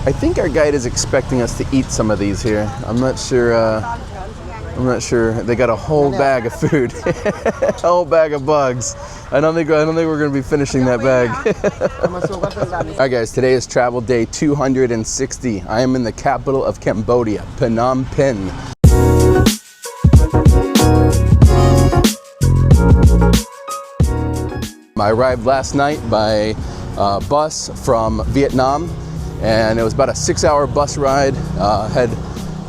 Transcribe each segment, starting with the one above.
I think our guide is expecting us to eat some of these here. I'm not sure. They got a whole bag of food, a whole bag of bugs. I don't think we're going to be finishing that bag. All right, guys. Today is travel day 260. I am in the capital of Cambodia, Phnom Penh. I arrived last night by bus from Vietnam, and it was about a 6-hour bus ride. Had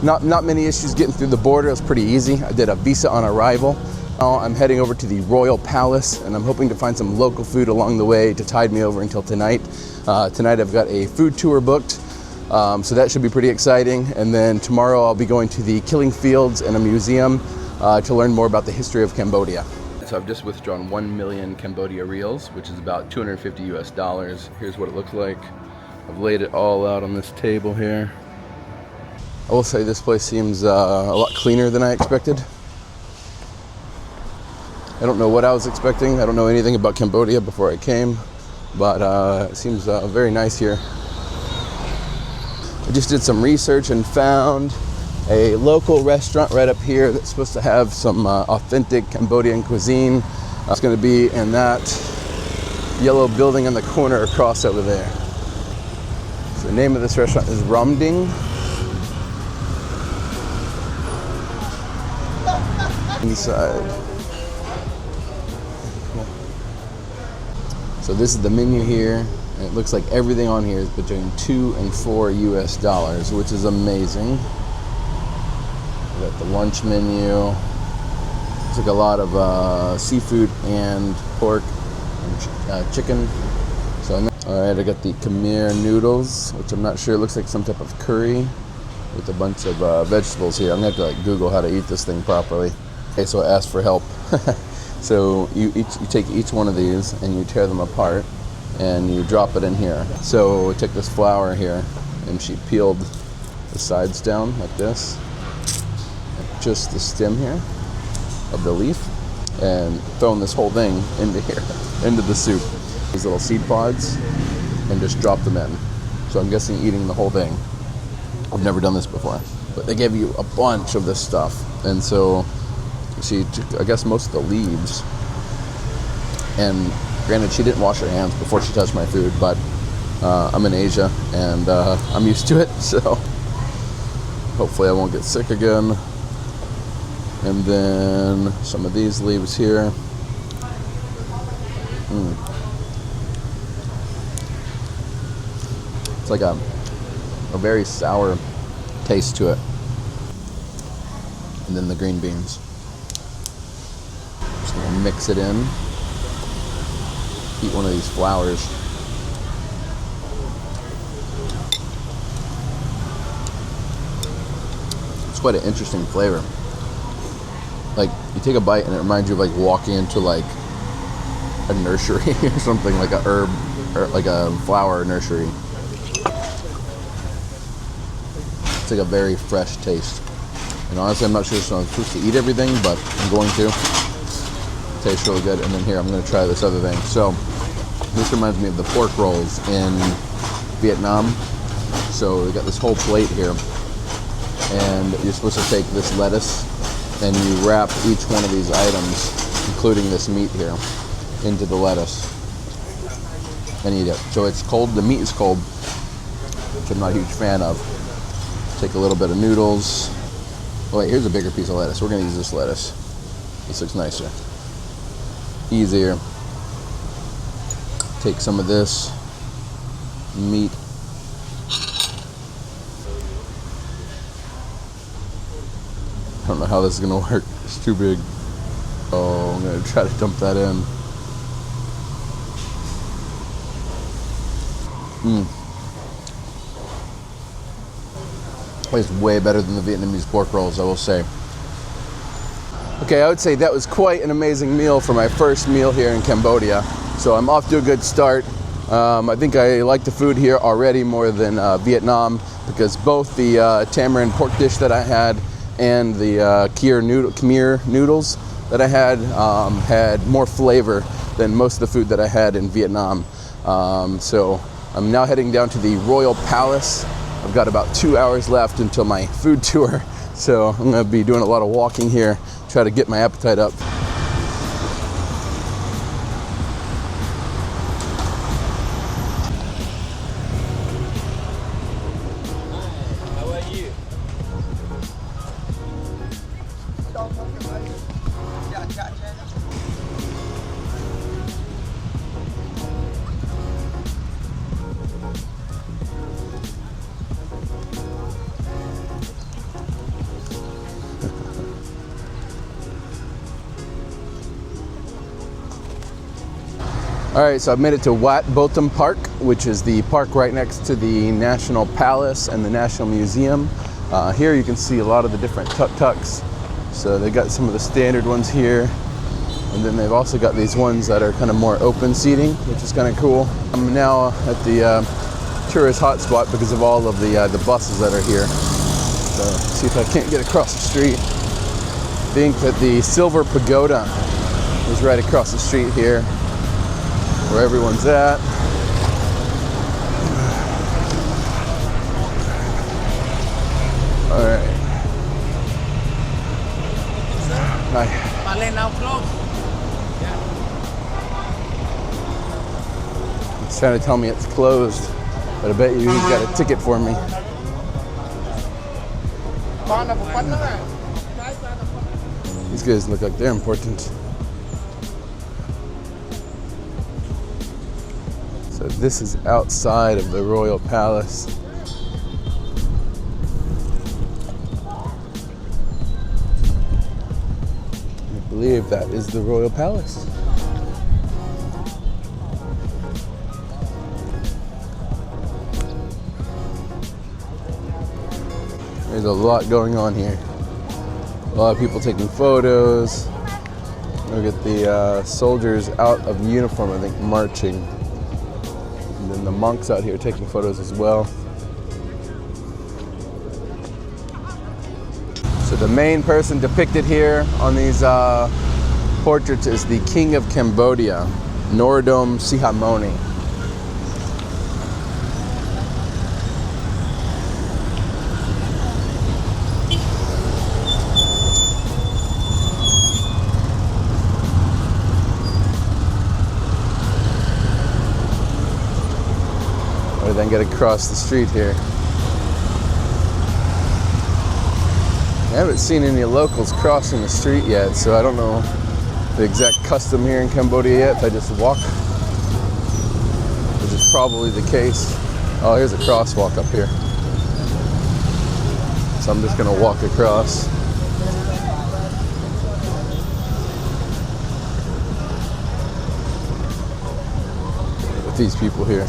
not many issues getting through the border. It was pretty easy. I did a visa on arrival. Now I'm heading over to the Royal Palace, and I'm hoping to find some local food along the way to tide me over until tonight. Tonight I've got a food tour booked, so that should be pretty exciting. And then tomorrow I'll be going to the Killing Fields and a museum to learn more about the history of Cambodia. So I've just withdrawn 1 million Cambodia reals, which is about $250 US. Here's what it looks like. I've laid it all out on this table here. I will say this place seems a lot cleaner than I expected. I don't know what I was expecting. I don't know anything about Cambodia before I came, but it seems very nice here. I just did some research and found a local restaurant right up here that's supposed to have some authentic Cambodian cuisine. It's going to be in that yellow building in the corner across over there. So the name of this restaurant is Ramding. Inside. So this is the menu here, and it looks like everything on here is between $2 and $4 US, which is amazing. We got the lunch menu. Looks like a lot of seafood and pork and chicken. So all right, I got the Khmer noodles, which I'm not sure. It looks like some type of curry with a bunch of vegetables here. I'm gonna have to Google how to eat this thing properly. Okay, so I asked for help. So you take each one of these and you tear them apart and you drop it in here. So we took this flour here and she peeled the sides down like this, just the stem here of the leaf, and thrown this whole thing into here, into the soup. These little seed pods, and just drop them in. So I'm guessing eating the whole thing. I've never done this before, but they gave you a bunch of this stuff, and so she took, I guess, most of the leaves. And granted, she didn't wash her hands before she touched my food, but I'm in Asia and I'm used to it, so hopefully I won't get sick again. And then some of these leaves here. It's like a very sour taste to it. And then the green beans. Just gonna mix it in. Eat one of these flowers. It's quite an interesting flavor. Like, you take a bite and it reminds you of like walking into like a nursery or something, like a herb or like a flower nursery. It's like a very fresh taste. And honestly, I'm not sure if I'm supposed to eat everything, but I'm going to. It tastes really good. And then here, I'm going to try this other thing. So this reminds me of the pork rolls in Vietnam. So we got this whole plate here, and you're supposed to take this lettuce and you wrap each one of these items, including this meat here, into the lettuce and eat it. So it's cold, the meat is cold, which I'm not a huge fan of. Take a little bit of noodles. Oh wait, here's a bigger piece of lettuce. We're gonna use this lettuce. This looks nicer. Easier. Take some of this meat. I don't know how this is gonna work. It's too big. Oh, I'm gonna try to dump that in. It's way better than the Vietnamese pork rolls, I will say. Okay, I would say that was quite an amazing meal for my first meal here in Cambodia. So I'm off to a good start. I think I like the food here already more than Vietnam, because both the tamarind pork dish that I had and the Khmer noodles that I had more flavor than most of the food that I had in Vietnam. So I'm now heading down to the Royal Palace I've got about 2 hours left until my food tour, so I'm gonna be doing a lot of walking here, try to get my appetite up. All right, so I've made it to Wat Botham Park, which is the park right next to the National Palace and the National Museum. Here you can see a lot of the different tuk-tuks. So they got some of the standard ones here, and then they've also got these ones that are kind of more open seating, which is kind of cool. I'm now at the tourist hotspot because of all of the buses that are here. So see if I can't get across the street. I think that the Silver Pagoda is right across the street here, where everyone's at. All right. Hi. Ballet now closed. It's trying to tell me it's closed, but I bet you he's got a ticket for me. These guys look like they're important. So this is outside of the Royal Palace. I believe that is the Royal Palace. There's a lot going on here. A lot of people taking photos. Look at the soldiers out of uniform, I think, marching. And then the monks out here taking photos as well. So the main person depicted here on these portraits is the King of Cambodia, Norodom Sihamoni. Or then get across the street here. I haven't seen any locals crossing the street yet, so I don't know the exact custom here in Cambodia yet. If I just walk, which is probably the case. Oh, here's a crosswalk up here. So I'm just gonna walk across. With these people here.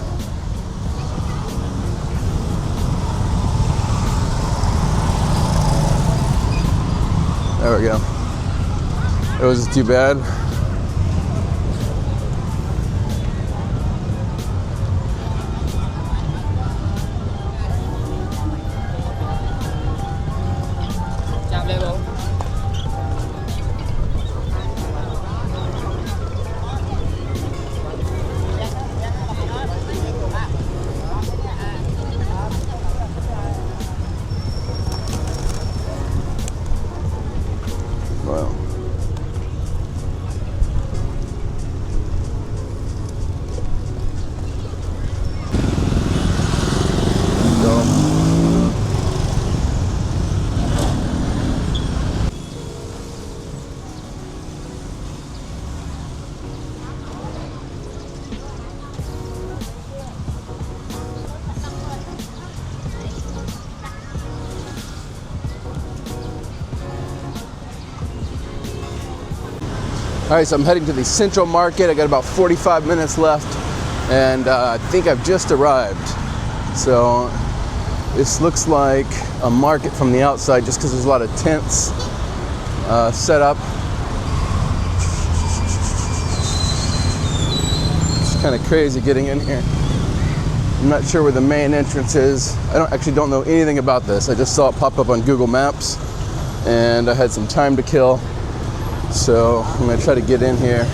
There we go. It wasn't too bad. Wow. All right, so I'm heading to the Central Market. I got about 45 minutes left, and I think I've just arrived. So this looks like a market from the outside just because there's a lot of tents set up. It's kind of crazy getting in here. I'm not sure where the main entrance is. I actually don't know anything about this. I just saw it pop up on Google Maps, and I had some time to kill. So I'm gonna try to get in here.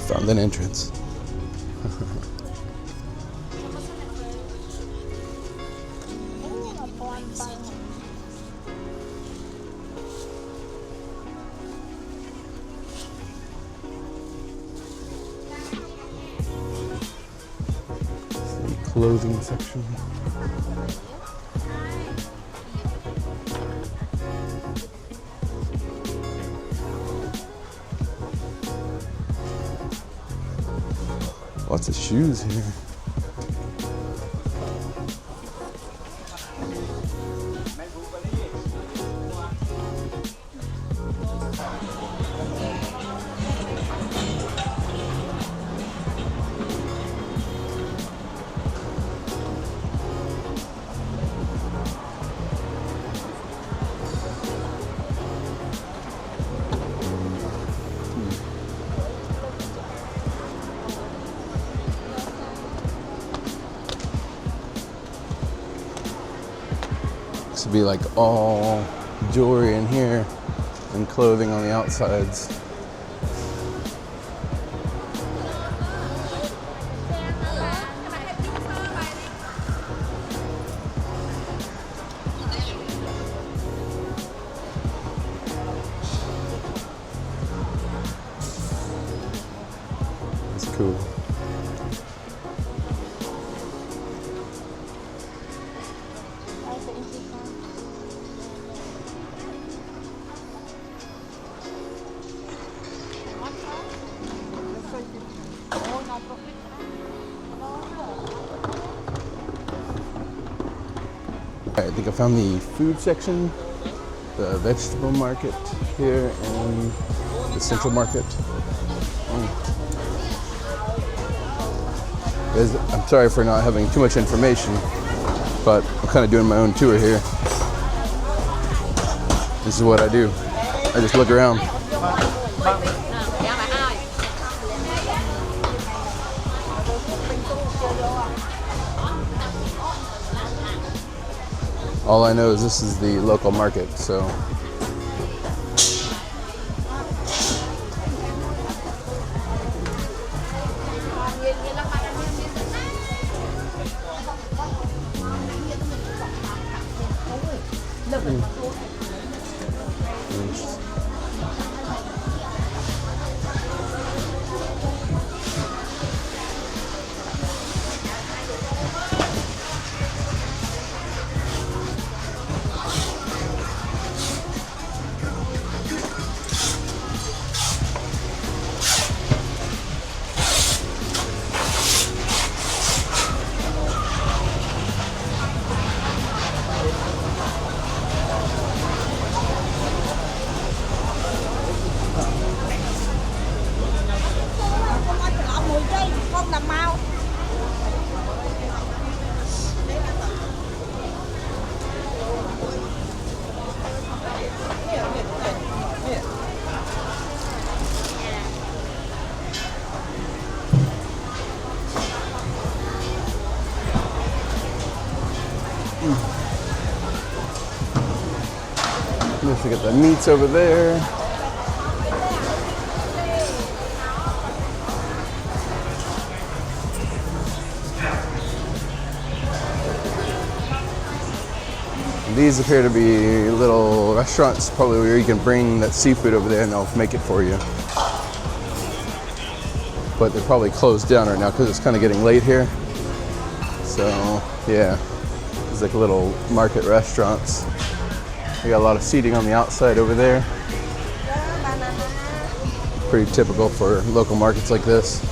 Found an entrance. Clothing section. Lots of shoes here. To be like all jewelry in here and clothing on the outsides. It's cool. I think I found the food section, the vegetable market here, and the central market. Guys, I'm sorry for not having too much information, but I'm kind of doing my own tour here. This is what I do. I just look around. All I know is this is the local market, so. Let's look at the meats over there. These appear to be little restaurants, probably where you can bring that seafood over there and they'll make it for you. But they're probably closed down right now because it's kind of getting late here. So yeah, it's like little market restaurants. We got a lot of seating on the outside over there. Pretty typical for local markets like this.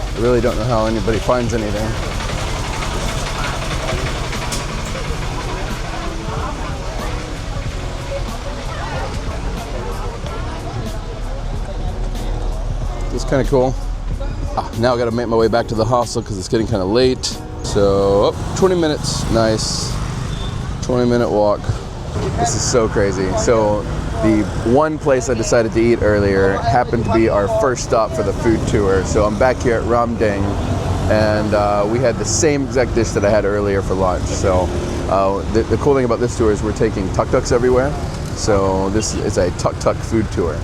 I really don't know how anybody finds anything. It's kind of cool. Now I gotta make my way back to the hostel because it's getting kind of late. So, 20 minutes, nice. 20-minute walk. This is so crazy. So, the one place I decided to eat earlier happened to be our first stop for the food tour. So I'm back here at Ramdang and we had the same exact dish that I had earlier for lunch. So the cool thing about this tour is we're taking tuk-tuks everywhere. So this is a tuk-tuk food tour.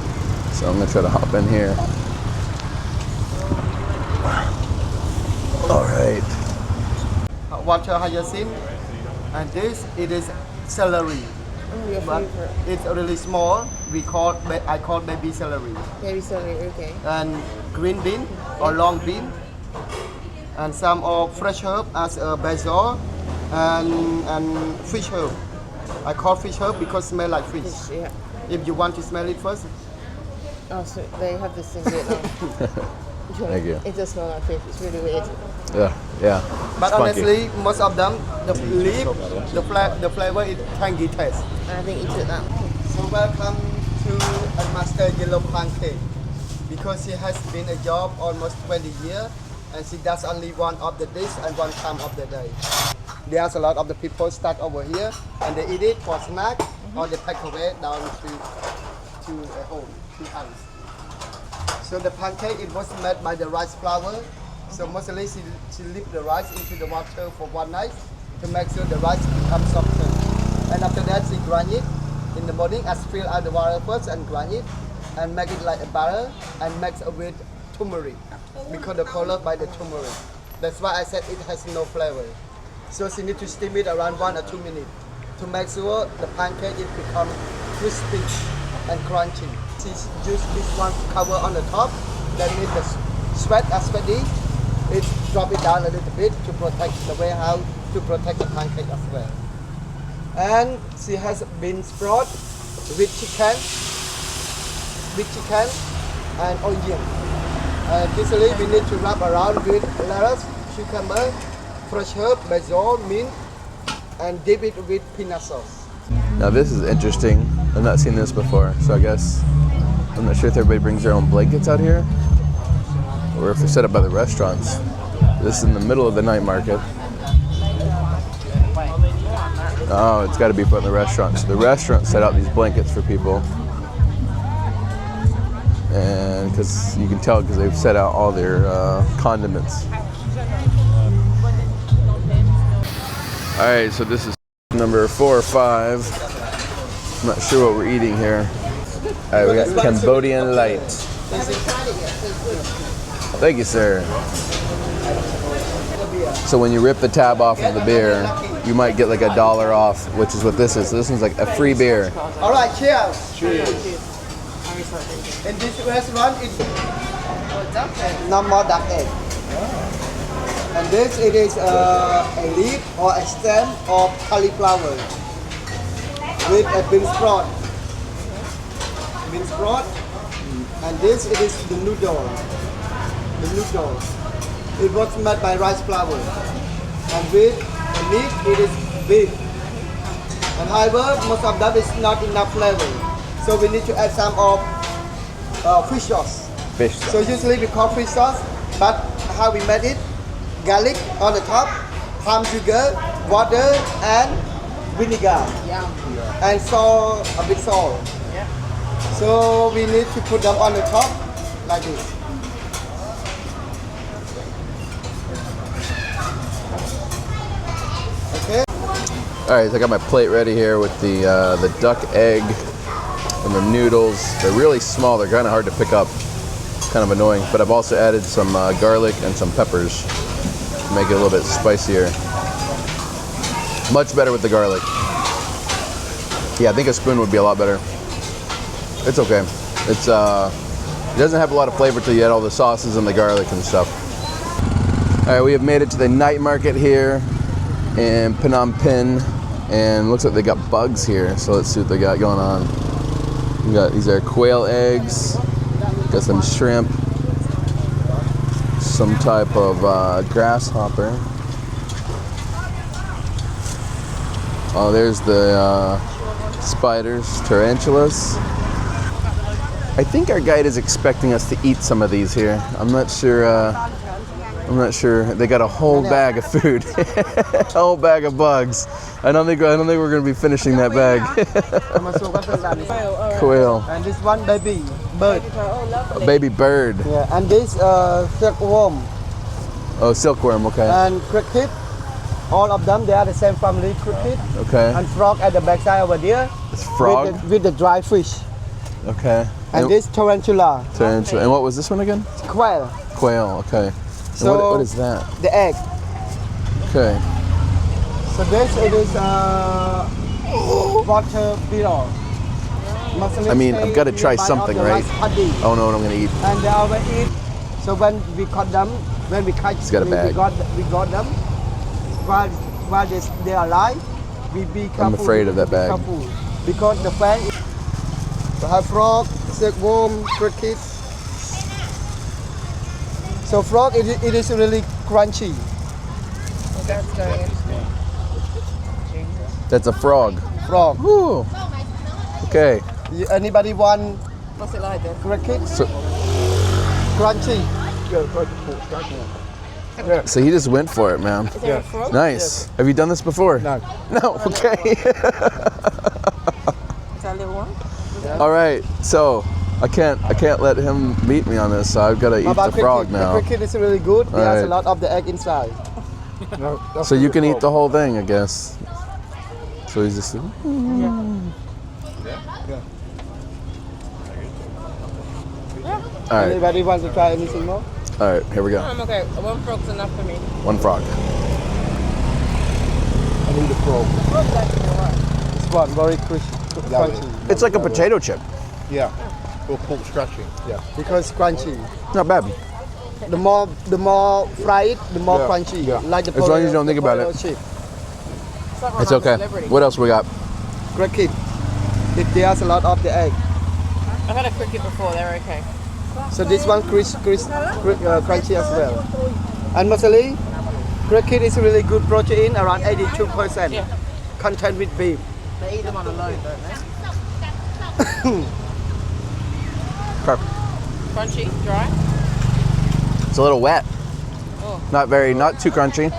So I'm gonna try to hop in here. All right. Water hyacinth, and this it is celery. But it's really small. I call baby celery. Baby celery, okay. And green bean or long bean, and some of fresh herb as basil and fish herb. I call fish herb because smell like fish. Yeah. If you want to smell it first. Oh, so they have this in Vietnam. Thank you. It does smell like fish. It's really weird. Yeah. But It's funky. honestly, most of them, the leaf, the flavor is tangy taste. And I think you took that. So welcome to a master yellow pancake, because she has been a job almost 20 years, and she does only one of the dish and one time of the day. There's a lot of the people start over here and they eat it for snack, or they pack away down to a home, to house. So the pancake, it was made by the rice flour. So mostly she leave the rice into the water for one night to make sure the rice becomes softer. And after that she grind it in the morning, as fill out the water first and grind it and make it like a batter and mix it with turmeric, because the color by the turmeric. That's why I said it has no flavor. So she need to steam it around 1 or 2 minutes to make sure the pancake it become crispy and crunchy. She use this one cover on the top, then with the sweat as sweaty, it drop it down a little bit to protect the way how to protect the pancake as well. And she has bean sprout with chicken and onion. Usually we need to wrap around with lettuce, cucumber, fresh herb, basil, mint, and dip it with peanut sauce. Now this is interesting. I've not seen this before, so I guess I'm not sure if everybody brings their own blankets out here or if they're set up by the restaurants. This is in the middle of the night market. Oh, it's got to be from the restaurant. So the restaurant set out these blankets for people, and because you can tell because they've set out all their condiments. All right, so this is number 4 or 5. I'm not sure what we're eating here. All right, we got Cambodian light. Thank you, sir. So when you rip the tab off of the beer, you might get like $1 off, which is what this is. So this one's like a free beer. All right, cheers. Cheers. In this restaurant, it's no more duck egg. And this, it is a leaf or a stem of cauliflower with a bean sprout. Bean sprout. And this, it is the noodle. The noodle. It was made by rice flour. And with the meat, it is beef. And however, most of that is not enough flavor. So we need to add some of fish sauce. Fish sauce. So usually we call fish sauce, but how we made it? Garlic on the top, palm sugar, water, and vinegar. And salt, a bit salt. So we need to put them on the top like this. Okay. All right, so I got my plate ready here with the duck egg and the noodles. They're really small. They're kind of hard to pick up. Kind of annoying. But I've also added some garlic and some peppers to make it a little bit spicier. Much better with the garlic. Yeah, I think a spoon would be a lot better. It's okay. It's it doesn't have a lot of flavor till you add all the sauces and the garlic and stuff. All right, we have made it to the night market here in Phnom Penh, and looks like they got bugs here. So let's see what they got going on. We got these are quail eggs. Got some shrimp, some type of grasshopper. Oh, there's the spiders, tarantulas. I think our guide is expecting us to eat some of these here. I'm not sure. They got a whole bag of food, a whole bag of bugs. I don't think we're going to be finishing that bag. Quail. And this one baby bird. A baby bird. Yeah, and this silkworm. Oh, silkworm. Okay. And cricket, all of them, they are the same family, cricket. Okay. And frog at the backside over there. It's frog. With the dry fish. Okay. And this tarantula, Tarantula. And what was this one again? quail, Quail. Okay. And So- what is that? the egg. Okay. So this it is water beetle. I mean, I've got to try something, right? Oh no, what I'm gonna eat. And they always eat. So when we caught them, when we catch, It's got a bag. we got them. While they are alive, we be careful. afraid of that be bag. careful. Because the fang. We have frog, silkworm, cricket. So frog, it is really crunchy. Well, that's very interesting. That's a frog. Frog. Woo. Okay. Anybody want What's it like then? cricket? So, Crunchy. so he just went for it, man. Is there a frog? Nice. Have you done this before? No. No. Okay. Is that a little one? All right. So I can't let him beat me on this. So I've got to eat How the about frog cricket? now. The cricket is really good. There's Alright. a lot of the egg inside. So you can eat the whole thing, I guess. So he's just. All right. Anybody want to try anything more? All right. Here we go. I'm okay. One frog's enough for me. One frog. I need a frog. Frog's actually alright. This one very crunchy. It's like a potato chip. Yeah, or pork scratching. Yeah, because crunchy. Not bad. The more fry it, the more Yeah. crunchy. Yeah. Like the As long as you don't think about it. It's like It's I'm a okay. celebrity. What else we got? Cricket. It there's a lot of the egg. I've had a cricket before. They're okay. So this one crunchy as well. And mostly, cricket is really good protein, around 82% Yeah. content with beef. They eat them on a load, don't they? Crunchy, dry. It's a little wet. Oh. Not too crunchy.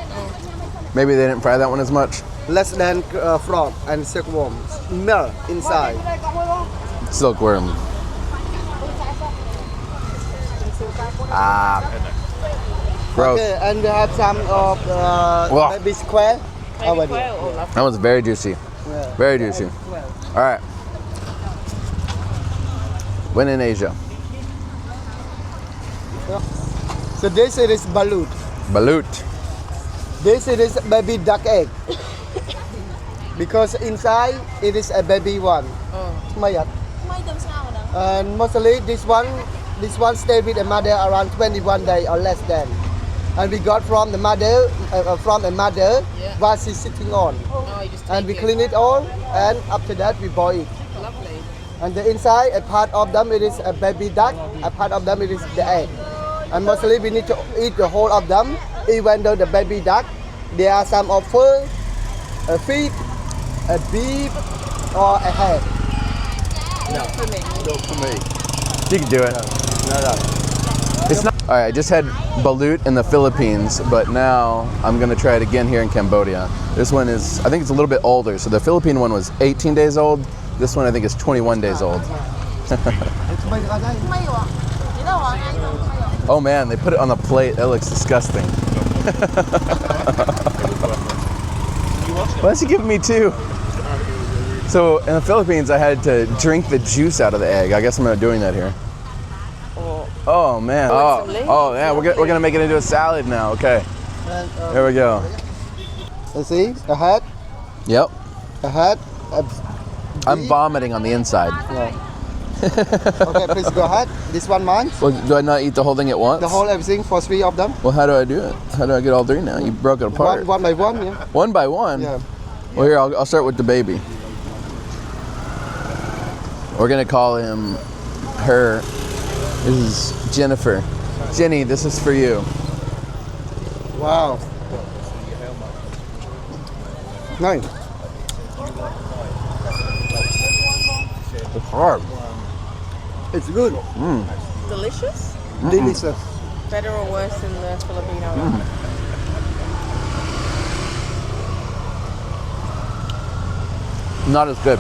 Maybe they didn't fry that one as much. Less than frog and silkworm. Milk inside. Silkworm. Ah. Gross. Okay, and we have some of Wow. baby square. Maybe over quail there. or love. That one's very juicy. Yeah. Very juicy. All right. When in Asia? So this it is balut. Balut. This it is baby duck egg. Because inside it is a baby one. Oh. Mayat. And mostly this one stay with a mother around 21 days or less than. And we got from the mother, Yeah. while she's sitting on. Oh, you just And take we clean it all, and after that we boil it. Lovely. And the inside, a part of them it is a baby duck, a part of them it is the egg. And mostly we need to eat the whole of them, even though the baby duck, there are some of fur, a feet, a beef, or a head. Not for me. Not for me. You can do it. No. It's not. All right. I just had balut in the Philippines, but now I'm gonna try it again here in Cambodia. This one is, I think it's a little bit older. So the Philippine one was 18 days old. This one I think is 21 days old. Oh man, they put it on the plate. That looks disgusting. Why is he giving me two? So in the Philippines, I had to drink the juice out of the egg. I guess I'm not doing that here. Oh man. Oh, it's Oh yeah. We're gonna make it into a salad now. Okay. And, There we go. you see, a head, Yep. a head, a I'm beef. vomiting on the inside. Okay, please go ahead. This one mine. Well, do I not eat the whole thing at once? The whole everything for 3 of them. Well, how do I do it? How do I get all three now? You broke it apart. One by one, yeah. One by one? Yeah. Well, here, I'll start with the baby. We're going to call her. This is Jennifer. Jenny, this is for you. Wow. Nice. It's hard. It's good. Delicious? Delicious. Better or worse than the Filipino? Not as good.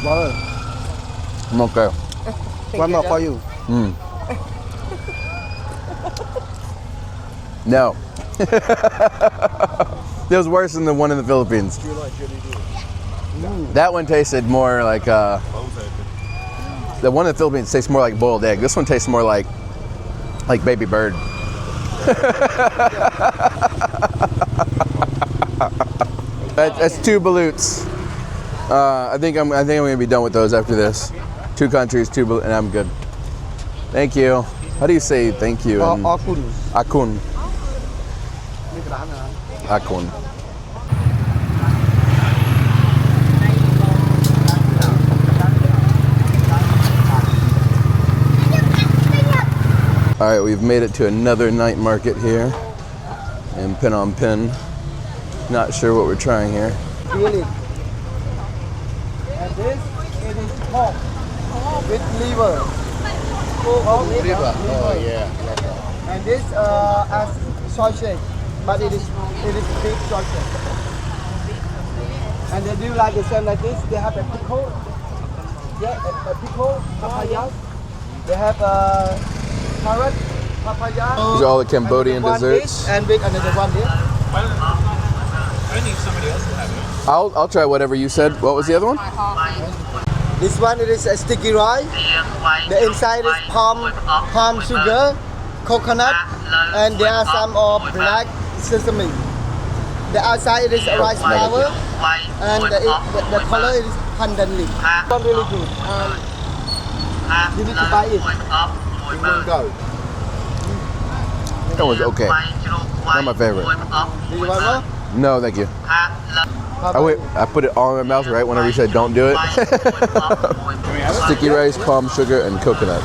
Wow. I'm okay. One more for you. No. It was worse than the one in the Philippines. That one tasted more like the one in the Philippines tastes more like boiled egg. This one tastes more like baby bird. That's 2 ballots. I think I'm gonna be done with those after this. 2 countries, 2 ballots, and I'm good. Thank you. How do you say thank you? Akun. Akun. Akun. All right, we've made it to another night market here in Phnom Penh. Not sure what we're trying here. Really. And this, it is pork with liver. Pork with liver. Oh yeah. And this as sausage, but it is big sausage. And they do like the same like this. They have a pickle. Yeah, a pickle, papaya. They have carrot, papaya. These are all the Cambodian desserts. And with another one here. I think somebody else will have it. I'll try whatever you said. What was the other one? This one it is a sticky rice. The inside is palm sugar, coconut, and there are some of black sesame. The outside it is a rice flour, and the color is pandan leaf. One really good. You need to buy it. It will go. That was okay. Not my favorite. Do you want more? No, thank you. I put it all in my mouth right whenever you said don't do it. Sticky rice, palm sugar, and coconut.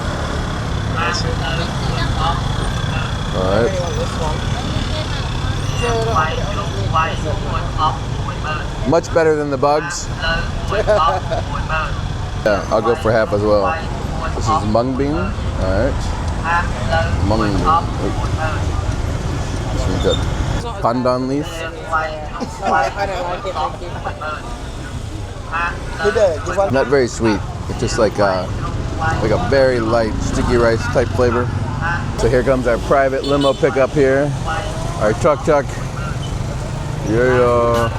All right. Much better than the bugs. Yeah, I'll go for half as well. This is mung bean. All right. Mung bean. This one's good. Pandan leaf. I don't like it, thank you. You want Not very sweet. It's just like a very light sticky rice type flavor. So here comes our private limo pickup here. Our tuk-tuk. Yeah.